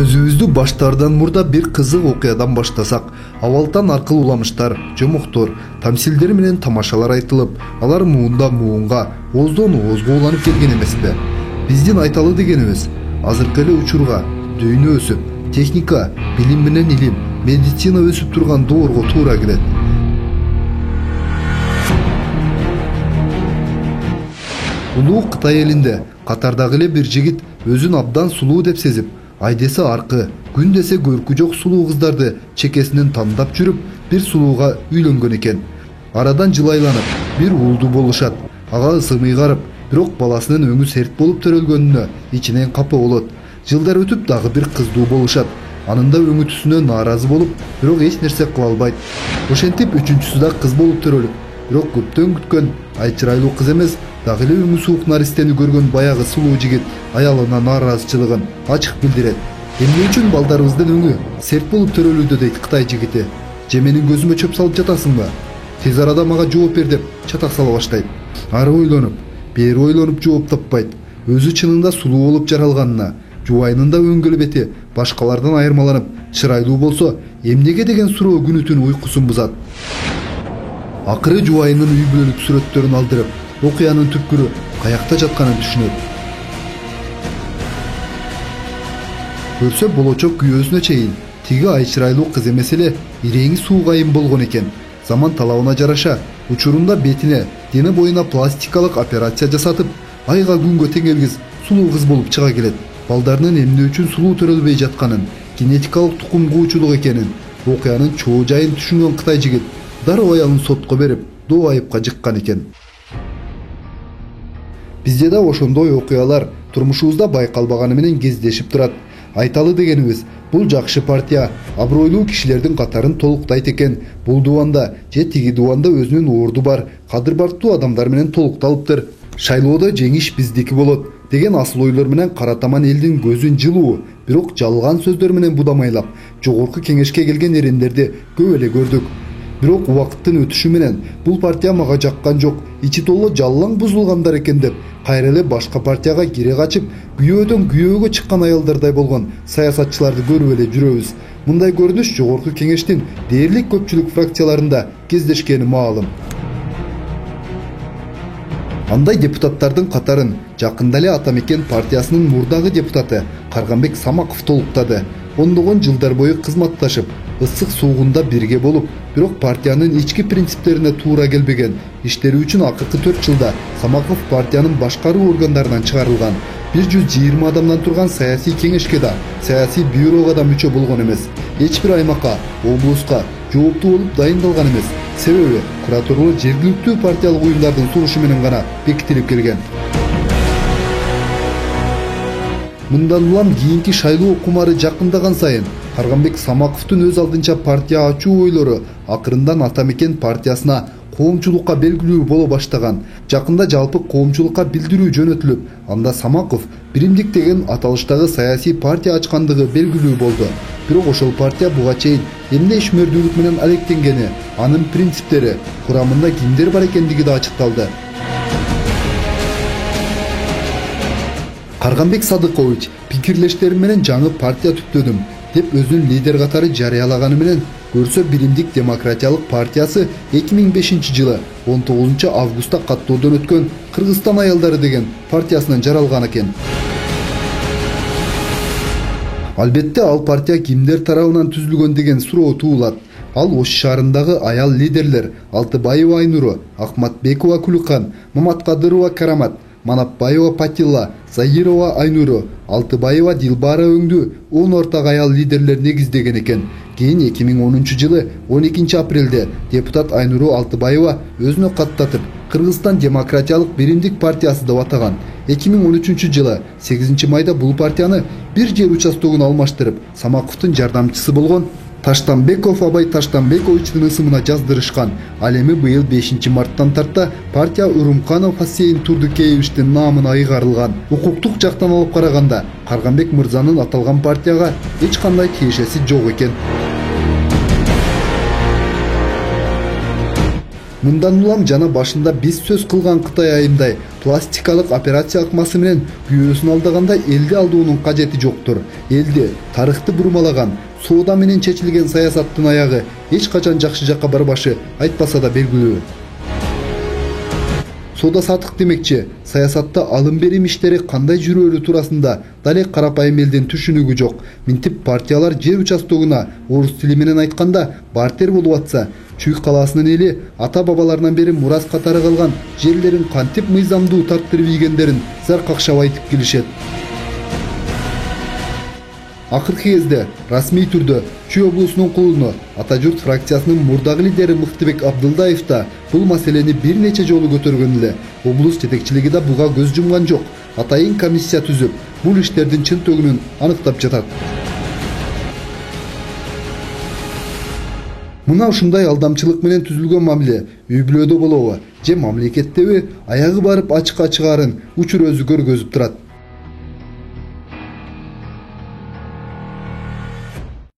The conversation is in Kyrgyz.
Sözүбүздү баштаардан мурда бир кызык окуядан баштасак, абалтан аркылуу уламыштар, жомоктор, тамсилдер менен тамашалар айтылып, алар муундан муунга, ооздон оозго уланып келген эмеспи? Биздин айталы дегенибиз азыркы эле учурга дүйнө өсүп, техника, билим менен илим, медицина өсүп турган доорго туура келет. Улуу Кытай элинде катардагы эле бир жигит өзүн абдан сулуу деп сезип, ай десе аркы, күн десе көркү жок сулуу кыздарды чекесинен тандап жүрүп, бир сулууга үйлөнгөн экен. Арадан жыл айланып, бир уулду болушат. Ага ысымый карып, бирок баласынын өңү серт болуп төрөлгөнүнө ичинен капа болот. Жылдар өтүп дагы бир кыздуу болушат. Анын да өңү түсүнө нааразы болуп, бирок эч нерсе кыла албайт. Ошентип үчүнчүсү да кыз болуп төрөлүп, бирок көптөн күткөн ай чырайлуу кыз эмес, дагы эле өңү суук наристени көргөн баягы сулуу жигит аялына нааразычылыгын ачык билдирет. Эмне үчүн балдарыбыздын өңү серт болуп төрөлүүдө дейт Кытай жигити. Же менин көзүмө чөп салып жатасыңбы? Тез арада мага жооп бер деп чатак сала баштайт. Ары ойлонуп, бери ойлонуп жооп таппайт. Өзү чынында сулуу болуп жаралганына, жубайынын да өң келбети башкалардан айырмаланып, чырайлуу болсо, эмнеге деген суроо күнү түн уйкусун бузат. Акыры жубайынын үй бүлөлүк сүрөттөрүн алдырып, окуянын түпкүрү каякта жатканын түшүнөт. Көрсө болочок күйөөсүнө чейин тиги ай чырайлуу кыз эмес эле иреңи суугайым болгон экен. Заман талабына жараша учурунда бетине, дени боюна пластикалык операция жасатып, айга күнгө теңелгиз сулуу кыз болуп чыга келет. Балдарынын эмне үчүн сулуу төрөлбөй жатканын, генетикалык тукум куучулук экенин, окуянын чоо жайын түшүнгөн Кытай жигит дароо аялын сотко берип, доо айыпка жыккан экен. Бизде да ошондой окуялар турмушубузда байкалбаганы менен кездешип турат. Айталы дегенибиз, бул жакшы партия абройлуу кишилердин катарын толуктайт экен. Бул дубанда же тиги дубанда өзүнүн орду бар, кадыр-барктуу адамдар менен толукталыптыр. Шайлоодо жеңиш биздики болот деген асыл ойлор менен кара таман элдин көзүн жылуу, бирок жалган сөздөр менен будамайлап, жогорку кеңешке келген эрендерди көп эле көрдүк. Бирок убакыттын өтүшү менен бул партия мага жаккан жок, ичи толо жаллаң бузулгандар экен деп, кайра эле башка партияга кире качып, күйөөдөн күйөөгө чыккан аялдардай болгон саясатчыларды көрүп эле жүрөбүз. Мындай көрүнүш жогорку кеңештин дээрлик көпчүлүк фракцияларында кездешкени маалым. Андай депутаттардын катарын жакында эле Ата Мекен партиясынын мурдагы депутаты Карганбек Самаков толуктады. Ондогон жылдар бою кызматташып, ысык суугунда бирге болуп, бирок партиянын ички принциптерине туура келбеген иштери үчүн акыркы 4 жылда Самаков партиянын башкаруу органдарынан чыгарылган. 120 адамдан турган саясий кеңешке да, саясий бюрого да мүчө болгон эмес. Эч бир аймакка, облуска жооптуу болуп дайындалган эмес. Себеби кураторлор жергиликтүү партиялык уюмдардын сунушу менен гана бекитилип келген. Мындан улам кийинки шайлоо кумары жакындаган сайын Карганбек Самаковдун өз алдынча партия ачуу ойлору акырындан Ата Мекен партиясына коомчулукка белгилүү боло баштаган. Жакында жалпы коомчулукка билдирүү жөнөтүлүп, анда Самаков Биримдик деген аталыштагы саясий партия ачкандыгы белгилүү болду. Бирок ошол партия буга чейин эмне ишмердүүлүк менен алектенгени, анын принциптери, курамында кимдер бар экендиги да ачыкталды. Карганбек Садыкович пикирлештерим менен жаңы партия түптөдүм деп өзүнүн лидер катары жарыялаганы менен көрсө Биримдик демократиялык партиясы 2005 жылы 19 августта каттоодон өткөн Кыргызстан аялдары деген партиясынан жаралган экен. Албетте ал партия кимдер тарабынан түзүлгөн деген суроо туулат. Ал Ош шаарындагы аял лидерлер Алтыбаева Айнуру, Ахматбекова Күлүкхан, Маматкадырова Карамат, Манапбаева Патилла, Заирова Айнуру, Алтыбаева Дилбара өңдүү 10 ортак аял лидерлер негиздеген экен. Кийин 2010 жылы 12 апрелде депутат Айнуру Алтыбаева өзүнө каттатып Кыргызстан демократиялык биримдик партиясы деп атаган. 2013 жылы 8 майда бул партияны бир жер участогун алмаштырып, Самаковдун жардамчысы болгон Таштанбеков Абай Таштанбековичтин ысымына жаздырышкан. Ал эми быйыл 5 марттан тарта партия Урумканов Хасейин Турдукеевичтин наамына ыйгарылган. Укуктук жактан алып караганда Карганбек мырзанын аталган партияга эч кандай тиешеси жок экен. Мындан улам жана башында биз сөз кылган Кытай айымдай пластикалык операция акмасы менен күйөөсүн алдаганда элди алдоонун кажети жоктур. Элди тарыхты бурмалаган, соода менен чечилген саясаттын аягы эч качан жакшы жакка барбашы айтпаса да белгилүү. Соода сатык демекчи, саясатта алым берим иштери кандай жүрөөрү туурасында дале карапайым элдин түшүнүгү жок. Минтип партиялар жер участогуна орус тили менен айтканда бартер болуп атса, Чүйүк калаасынын эли ата бабаларынан бери мурас катары калган жерлерин кантип мыйзамдуу тартырып ийгендерин зар какшап айтып келишет. Акыркы кезде расмий түрдө Чүй облусунун кулуну Ата журт фракциясынын мурдагы лидери Мыктыбек Абдылдаев да бул маселени бир нече жолу көтөргөн эле. Облус жетекчилиги да буга көз жумган жок. Атайын комиссия түзүп, бул иштердин чын төгүнүн аныктап жатат. Мына ушундай алдамчылык менен түзүлгөн мамиле үй бүлөдө болобу же мамлекеттеби аягы барып ачыкка чыгаарын учур өзү көргөзүп турат.